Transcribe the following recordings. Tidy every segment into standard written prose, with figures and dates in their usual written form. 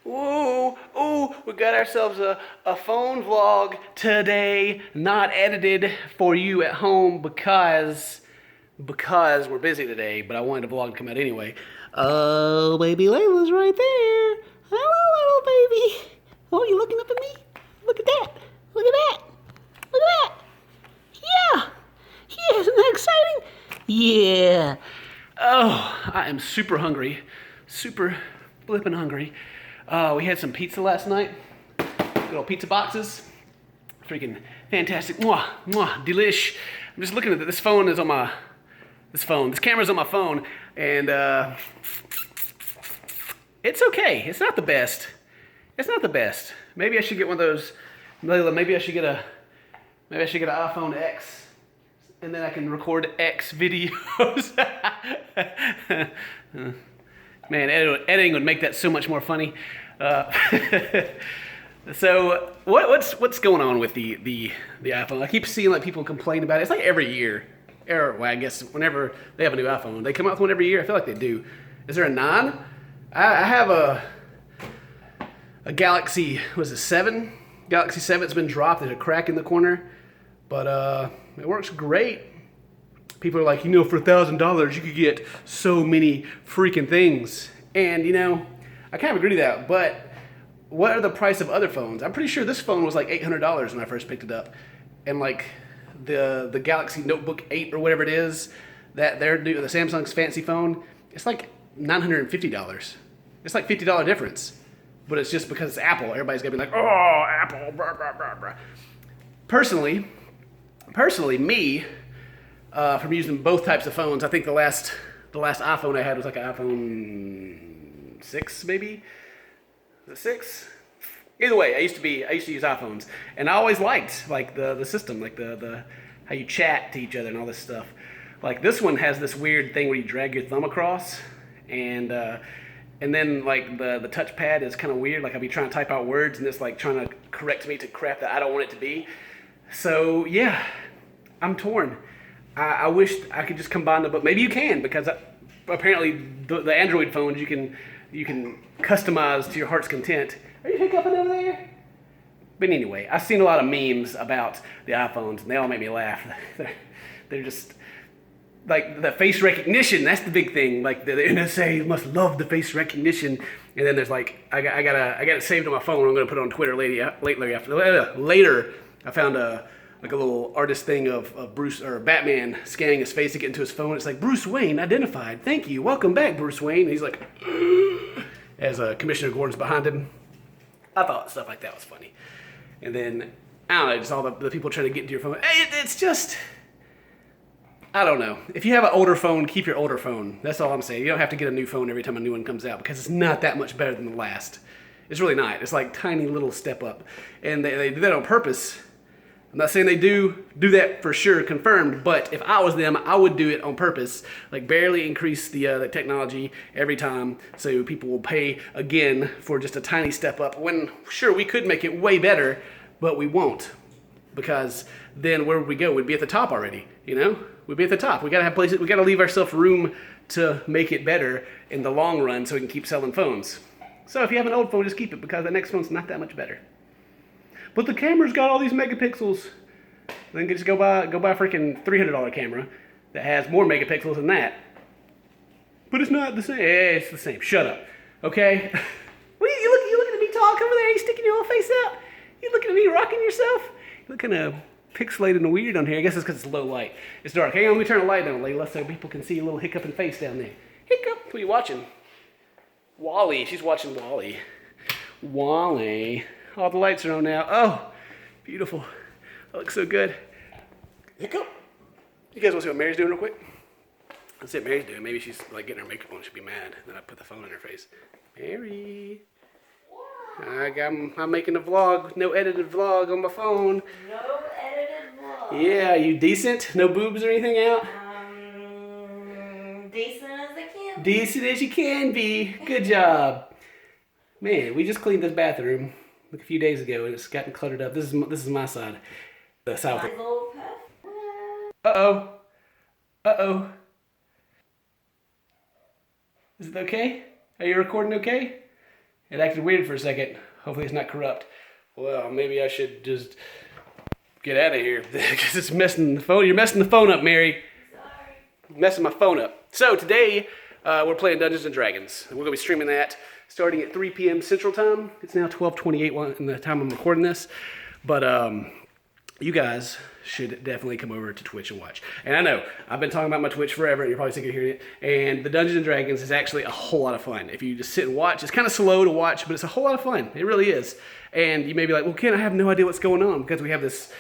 Ooh, ooh, we got ourselves a phone vlog today, not edited for you at home because we're busy today, but I wanted the vlog to come out anyway. Oh, baby Layla's right there. Hello, little baby. Oh, you looking up at me? Look at that. Look at that. Look at that. Yeah. Yeah, isn't that exciting? Yeah. Oh, I am super hungry. Super flippin' hungry. We had some pizza last night. Good old pizza boxes. Freaking fantastic. Mwah, mwah, delish. I'm just looking at this phone is on my, this camera's on my phone, and it's okay. It's not the best. It's not the best. Maybe I should get one of those, maybe I should get an iPhone X, and then I can record X videos. Man, editing would make that so much more funny. So what's going on with the iPhone? I keep seeing like people complain about it. It's like every year, or well, I guess whenever they have a new iPhone, they come out with one every year. I feel like they do. Is there a 9? I have a Galaxy. Was it 7? Galaxy 7's been dropped. There's a crack in the corner, but it works great. People are like, you know, for $1,000 you could get so many freaking things. And you know, I kind of agree to that, but what are the price of other phones? I'm pretty sure this phone was like $800 when I first picked it up. And like the Galaxy Notebook 8 or whatever it is, that they're the Samsung's fancy phone, it's like $950. It's like $50 difference. But it's just because it's Apple. Everybody's gonna be like, oh, Apple, blah, blah, blah, blah. Personally, me, from using both types of phones, I think the last iPhone I had was like an iPhone 6, maybe? Was it 6? Either way, I used to use iPhones, and I always liked like the system, like the how you chat to each other and all this stuff. Like this one has this weird thing where you drag your thumb across, and then like the touchpad is kind of weird. Like I'll be trying to type out words, and it's like trying to correct me to crap that I don't want it to be. So yeah, I'm torn. I wish I could just combine them, but maybe you can, because apparently the Android phones you can customize to your heart's content. Are you hiccuping over there? But anyway, I've seen a lot of memes about the iPhones, and they all make me laugh. They're just like the face recognition. That's the big thing. Like the NSA must love the face recognition. And then there's like I got it saved on my phone. I'm gonna put it on Twitter later. I found a little artist thing of Bruce or Batman scanning his face to get into his phone. It's like, Bruce Wayne identified. Thank you. Welcome back, Bruce Wayne. And he's like, as Commissioner Gordon's behind him. I thought stuff like that was funny. And then, I don't know, just all the people trying to get into your phone. It's just, I don't know. If you have an older phone, keep your older phone. That's all I'm saying. You don't have to get a new phone every time a new one comes out, because it's not that much better than the last. It's really not. It's like tiny little step up. And they do that on purpose. I'm not saying they do that for sure, confirmed, but if I was them, I would do it on purpose. Like barely increase the technology every time, so people will pay again for just a tiny step up. When sure, we could make it way better, but we won't, because then where would we go? We'd be at the top already, you know? We'd be at the top. We gotta have places, we gotta leave ourselves room to make it better in the long run so we can keep selling phones. So if you have an old phone, just keep it, because the next phone's not that much better. But the camera's got all these megapixels. Then just go buy a freaking $300 camera that has more megapixels than that. But it's not the same. It's the same. Shut up. Okay? What are you looking at me talk over there? You sticking your little face out? You looking at me rocking yourself? You looking pixelated and weird on here. I guess it's because it's low light. It's dark. Hang on, let me turn the light down, Layla, so people can see a little hiccuping face down there. Hiccup. Who are you watching? Wally. She's watching Wally. Wally. All the lights are on now. Oh, beautiful. That looks so good. Hiccup. You guys want to see what Mary's doing real quick? Let's see what Mary's doing. Maybe she's like getting her makeup on. She'll be mad. Then I put the phone in her face. Mary. I'm making a vlog. No edited vlog on my phone. No edited vlog. Yeah, you decent? No boobs or anything out? Decent as I can. Decent as you can be. Good job. Man, we just cleaned this bathroom like a few days ago, and it's gotten cluttered up. This is my side. The side with the... Uh-oh. Uh-oh. Is it okay? Are you recording okay? It acted weird for a second. Hopefully it's not corrupt. Well, maybe I should just get out of here because it's messing the phone. You're messing the phone up, Mary. Sorry. Messing my phone up. So today we're playing Dungeons and Dragons. We're gonna be streaming that starting at 3 p.m. Central Time. It's now 12:28 in the time I'm recording this, but you guys should definitely come over to Twitch and watch. And I know I've been talking about my Twitch forever, and you're probably sick of hearing it. And the Dungeons and Dragons is actually a whole lot of fun. If you just sit and watch, it's kind of slow to watch, but it's a whole lot of fun. It really is. And you may be like, well, Ken, I have no idea what's going on because we have this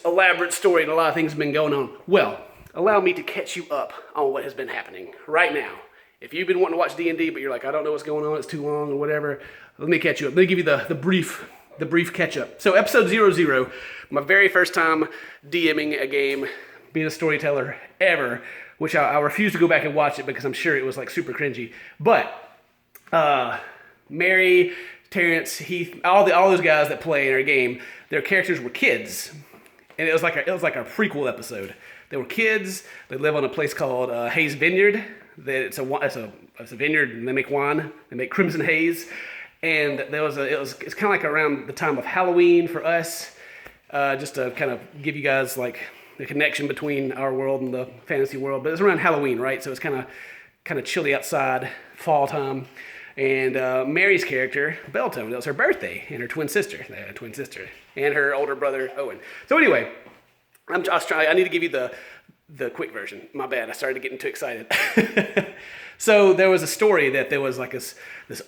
elaborate story and a lot of things have been going on. Well, allow me to catch you up on what has been happening right now. If you've been wanting to watch D&D, but you're like, I don't know what's going on, it's too long or whatever, let me catch you up. Let me give you the brief catch up. So episode 00, my very first time DMing a game, being a storyteller ever, which I refuse to go back and watch it because I'm sure it was like super cringy. But Mary, Terrence, Heath, all those guys that play in our game, their characters were kids, and it was like a prequel episode. They were kids. They live on a place called Hayes Vineyard. It's a vineyard, and they make wine. They make Crimson Haze, and it's kind of like around the time of Halloween for us, just to kind of give you guys like the connection between our world and the fantasy world. But it's around Halloween, right? So it's kind of chilly outside, fall time. And Mary's character, Beltone, it was her birthday, and her twin sister, and her older brother, Owen. So anyway, I need to give you the quick version. My bad, I started getting too excited. So there was a story that there was like this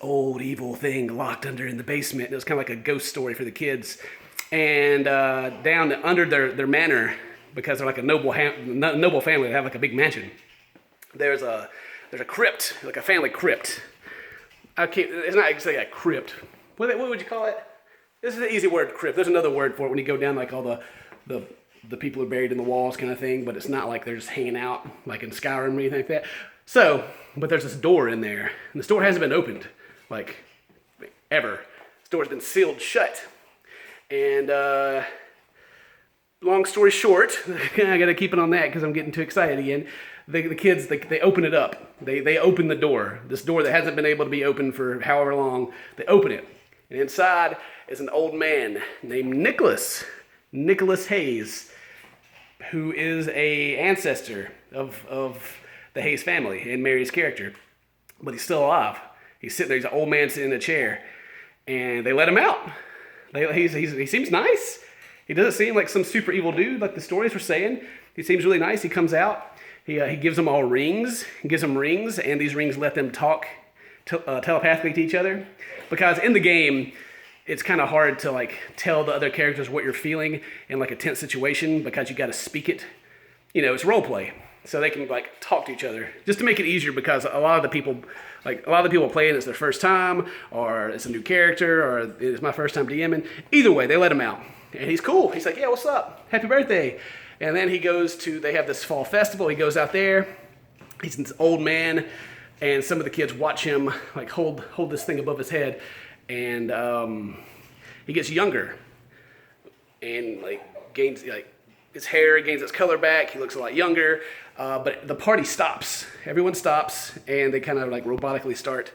old evil thing locked under in the basement. It was kind of like a ghost story for the kids. And down under their manor, because they're like a noble family, they have like a big mansion. There's a crypt, like a family crypt. It's not exactly a crypt. What would you call it? This is an easy word, crypt. There's another word for it when you go down like all the people are buried in the walls kind of thing, but it's not like they're just hanging out like in Skyrim or anything like that. So, but there's this door in there, and this door hasn't been opened, like, ever. This door's been sealed shut. And, long story short, I gotta keep it on that because I'm getting too excited again. The kids, they open it up. They open the door. This door that hasn't been able to be opened for however long, they open it. And inside is an old man named Nicholas Hayes, who is a ancestor of the Hayes family and Mary's character, but he's still alive. He's sitting there, he's an old man sitting in a chair, and they let him out. He seems nice. He doesn't seem like some super evil dude like the stories were saying. He seems really nice. He comes out, he gives them all rings, and these rings let them talk telepathically to each other, because in the game, it's kind of hard to like tell the other characters what you're feeling in like a tense situation because you got to speak it. You know, it's role play, so they can like talk to each other just to make it easier, because a lot of the people playing it's their first time, or it's a new character, or it's my first time DMing. Either way, they let him out, and he's cool. He's like, yeah, what's up? Happy birthday. And then they have this fall festival. He goes out there. He's this old man, and some of the kids watch him like hold this thing above his head. And he gets younger, and like gains his hair gains its color back. He looks a lot younger, but the party stops. Everyone stops, and they kind of like robotically start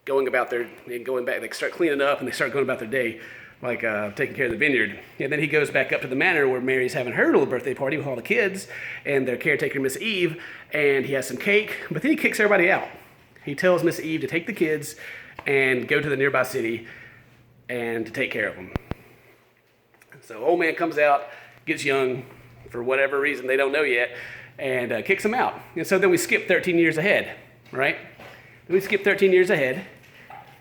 going back. They start cleaning up, and they start going about their day, like taking care of the vineyard. And then he goes back up to the manor where Mary's having her little birthday party with all the kids and their caretaker, Miss Eve, and he has some cake. But then he kicks everybody out. He tells Miss Eve to take the kids and go to the nearby city and to take care of them. So old man comes out, gets young, for whatever reason they don't know yet, and kicks them out. And so then we skip 13 years ahead, right? Then we skip 13 years ahead.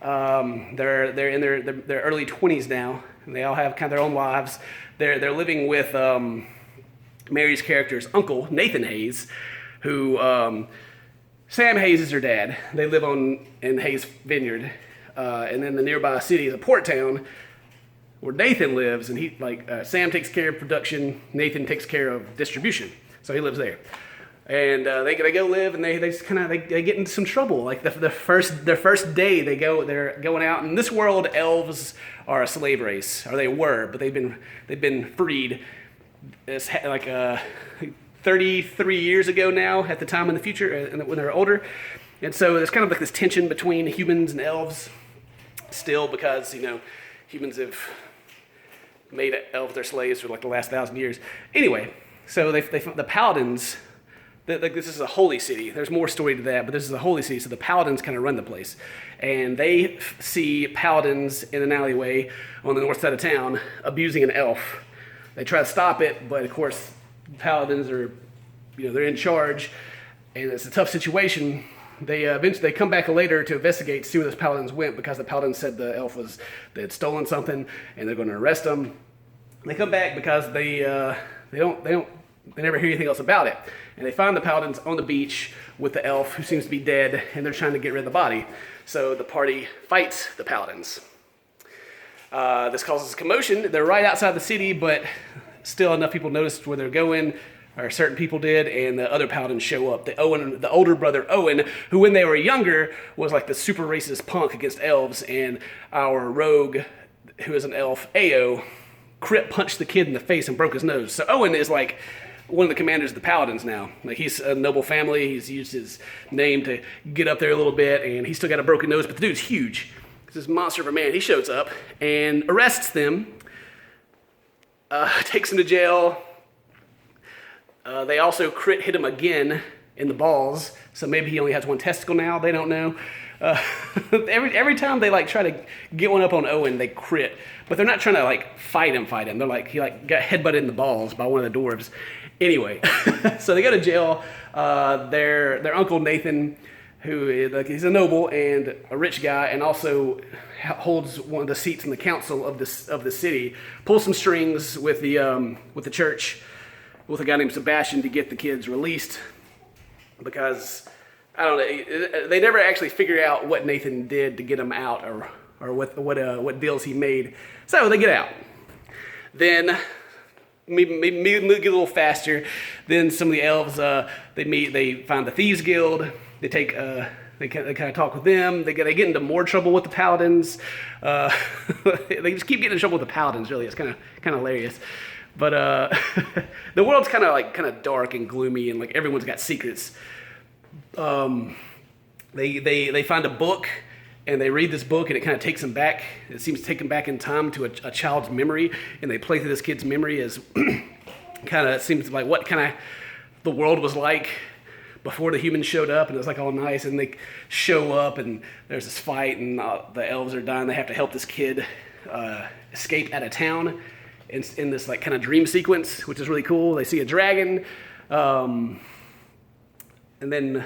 They're in their early 20s now, and they all have kind of their own lives. They're living with Mary's character's uncle, Nathan Hayes, who Sam Hayes is her dad. They live in Hayes Vineyard, and then the nearby city is a port town where Nathan lives, and Sam takes care of production, Nathan takes care of distribution, so he lives there. And they go live, and they get into some trouble. Like their first day, they're going out. In this world, elves are a slave race, or they were, but they've been freed. It's like 33 years ago now, at the time in the future, when they're older. And so there's kind of like this tension between humans and elves. still, because humans have made elves their slaves for like the last 1,000 years. Anyway, so the paladins. This is a holy city. There's more story to that, but this is a holy city, so the paladins kind of run the place. And they see paladins in an alleyway on the north side of town abusing an elf. They try to stop it, but of course, paladins are, they're in charge, and it's a tough situation. They come back later to investigate, see where those paladins went, because the paladins said the elf they had stolen something, and they're going to arrest them. They come back because they never hear anything else about it. And they find the paladins on the beach with the elf who seems to be dead, and they're trying to get rid of the body. So the party fights the paladins. This causes commotion. They're right outside the city, but still enough people noticed where they're going, or certain people did, and the other paladins show up. The older brother Owen, who when they were younger was like the super racist punk against elves, and our rogue, who is an elf, Ao, punched the kid in the face and broke his nose. So Owen is like one of the commanders of the paladins now. Like, he's a noble family. He's used his name to get up there a little bit, and he's still got a broken nose, but the dude's huge. He's this monster of a man. He shows up and arrests them, takes them to jail. They also hit him again in the balls, so maybe he only has one testicle now. They don't know. Every time they try to get one up on Owen, they crit, but they're not trying to fight him. They're he got headbutted in the balls by one of the dwarves. Anyway, so they go to jail. Their uncle Nathan, who is he's a noble and a rich guy, and also holds one of the seats in the council of the city, pulls some strings with the church, with a guy named Sebastian, to get the kids released, because I don't know, they never actually figure out what Nathan did to get them out, or what deals he made. So they get out. Then maybe get a little faster. Then some of the elves they find the Thieves Guild. They kind of talk with them. They get into more trouble with the paladins. They just keep getting in trouble with the paladins. Really, it's kind of hilarious. But the world's kind of dark and gloomy, and everyone's got secrets. They find a book, and they read this book, and it kind of takes them back. It seems to take them back in time to a child's memory, and they play through this kid's memory as it seems like what kind of the world was like before the humans showed up, and it was all nice, and they show up, and there's this fight, and the elves are dying. They have to help this kid escape out of town in this kind of dream sequence, which is really cool. They see a dragon, and then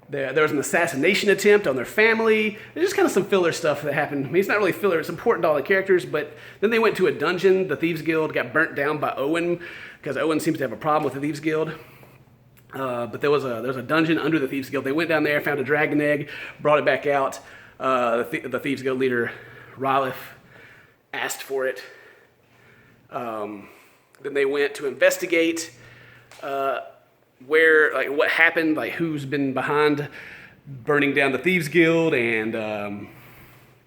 there was an assassination attempt on their family. There's just kind of some filler stuff that happened. I mean, it's not really filler. It's important to all the characters, but then they went to a dungeon. The Thieves Guild got burnt down by Owen, because Owen seems to have a problem with the Thieves Guild. But there was a dungeon under the Thieves Guild. They went down there, found a dragon egg, brought it back out. The Thieves Guild leader, Rylith, asked for it. Then they went to investigate what happened, who's been behind burning down the Thieves Guild, and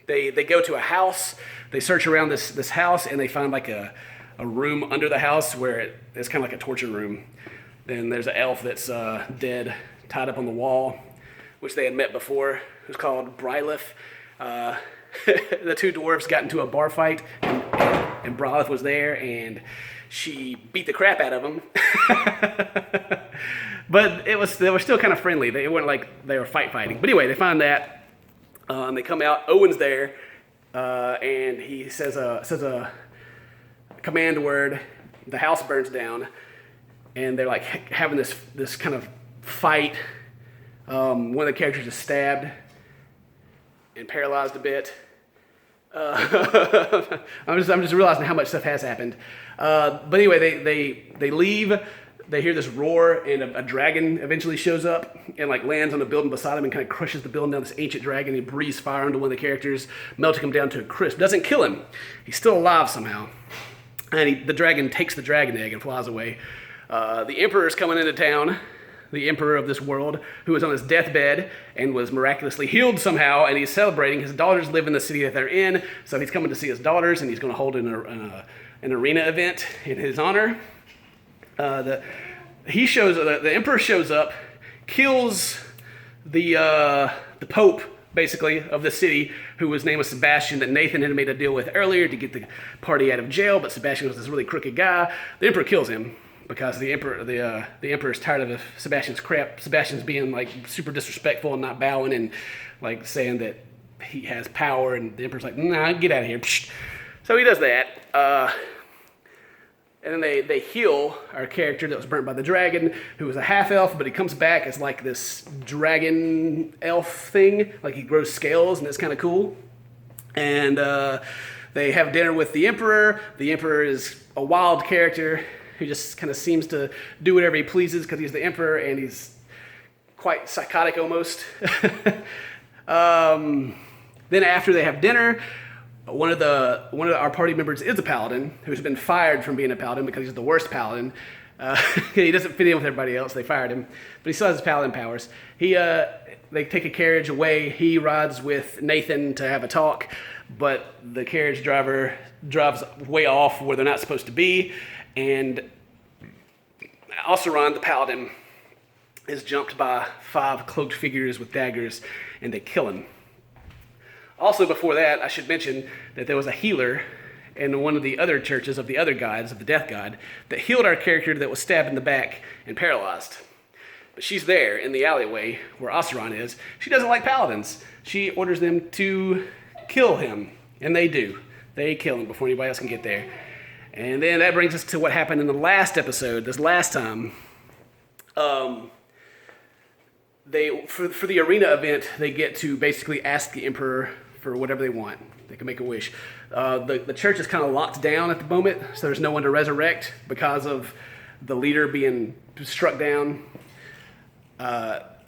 they go to a house. They search around this house, and they find a room under the house where it's kind of like a torture room. Then there's an elf that's dead, tied up on the wall, which they had met before. Who's called Brylith. The two dwarves got into a bar fight, and Brylith was there, and she beat the crap out of him. But they were still kind of friendly. They weren't they were fighting. But anyway, they find that, and they come out. Owen's there, and he says a command word. The house burns down, and they're having this kind of fight. One of the characters is stabbed and paralyzed a bit. I'm just realizing how much stuff has happened. But anyway, they leave. They hear this roar, and a dragon eventually shows up and lands on a building beside him and kind of crushes the building down. This ancient dragon. He breathes fire onto one of the characters, melting him down to a crisp. Doesn't kill him. He's still alive somehow. And the dragon takes the dragon egg and flies away. The emperor's coming into town. The emperor of this world, who was on his deathbed and was miraculously healed somehow, and he's celebrating. His daughters live in the city that they're in, so he's coming to see his daughters, and he's going to hold an arena event in his honor. The emperor shows up, kills the Pope basically, of the city, who was named Sebastian, that Nathan had made a deal with earlier to get the party out of jail, but Sebastian was this really crooked guy. The emperor kills him because the emperor is tired of Sebastian's crap. Sebastian's being like super disrespectful and not bowing and like saying that he has power, and the emperor's like, nah, get out of here. So he does that. And then they heal our character that was burnt by the dragon, who was a half-elf, but he comes back as like this dragon elf thing. Like he grows scales, and it's kind of cool. And they have dinner with the emperor. The emperor is a wild character who just kind of seems to do whatever he pleases because he's the emperor, and he's quite psychotic almost. Then after they have dinner, one of our party members is a paladin who's been fired from being a paladin because he's the worst paladin. He doesn't fit in with everybody else. They fired him, but he still has his paladin powers. They take a carriage away. He rides with Nathan to have a talk, but the carriage driver drives way off where they're not supposed to be, and Oseron, the paladin, is jumped by 5 cloaked figures with daggers, and they kill him. Also, before that, I should mention that there was a healer in one of the other churches of the other gods, of the death god, that healed our character that was stabbed in the back and paralyzed. But she's there in the alleyway where Oseron is. She doesn't like paladins. She orders them to kill him, and they do. They kill him before anybody else can get there. And then that brings us to what happened in the last episode, this last time. For the arena event, they get to basically ask the emperor for whatever they want. They can make a wish. The church is kind of locked down at the moment, so there's no one to resurrect because of the leader being struck down.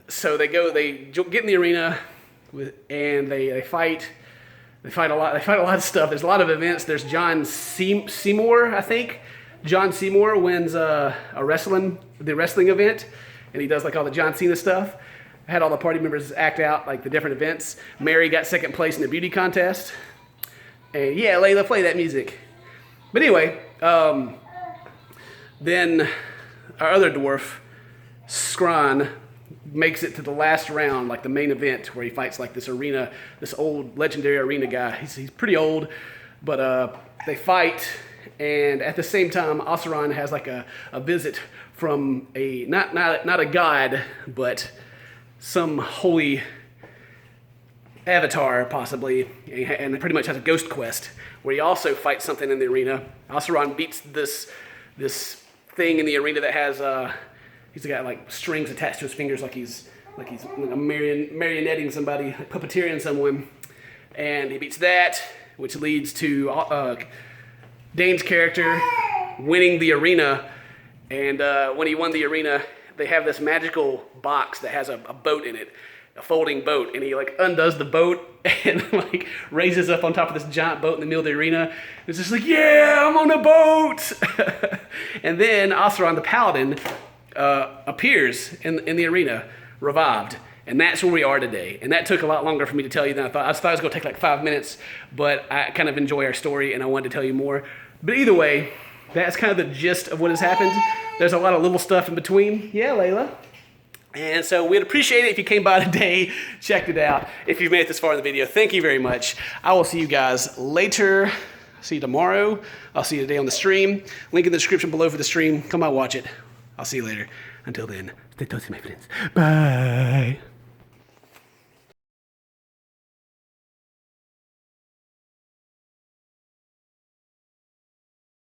So they get in the arena, and they fight. They fight a lot. They fight a lot of stuff. There's a lot of events. There's John Seymour, I think. John Seymour wins the wrestling event, and he does like all the John Cena stuff. I had all the party members act out like the different events. Mary got second place in the beauty contest. And yeah, Layla, play that music. But anyway, then our other dwarf, Scran, makes it to the last round, like the main event, where he fights like this old legendary arena guy. He's pretty old, but they fight, and at the same time, Oseron has like a visit from a not a god, but some holy avatar, possibly, and pretty much has a ghost quest where he also fights something in the arena. Oseron beats this thing in the arena that has he's got like strings attached to his fingers, like he's marionetting somebody, like puppeteering someone, and he beats that, which leads to Dane's character winning the arena. And when he won the arena, they have this magical box that has a boat in it, a folding boat, and he like undoes the boat and like raises up on top of this giant boat in the middle of the arena. It's just like, yeah, I'm on a boat. And then Oseron the paladin appears in the arena, revived. And that's where we are today. And that took a lot longer for me to tell you than I thought. I thought it was going to take like 5 minutes, but I kind of enjoy our story and I wanted to tell you more. But either way, that's kind of the gist of what has happened. There's a lot of little stuff in between. Yeah, Layla. And so we'd appreciate it if you came by today, checked it out. If you've made it this far in the video, thank you very much. I will see you guys later. See you tomorrow. I'll see you today on the stream. Link in the description below for the stream. Come out, watch it. I'll see you later. Until then, stay toasty, my friends. Bye.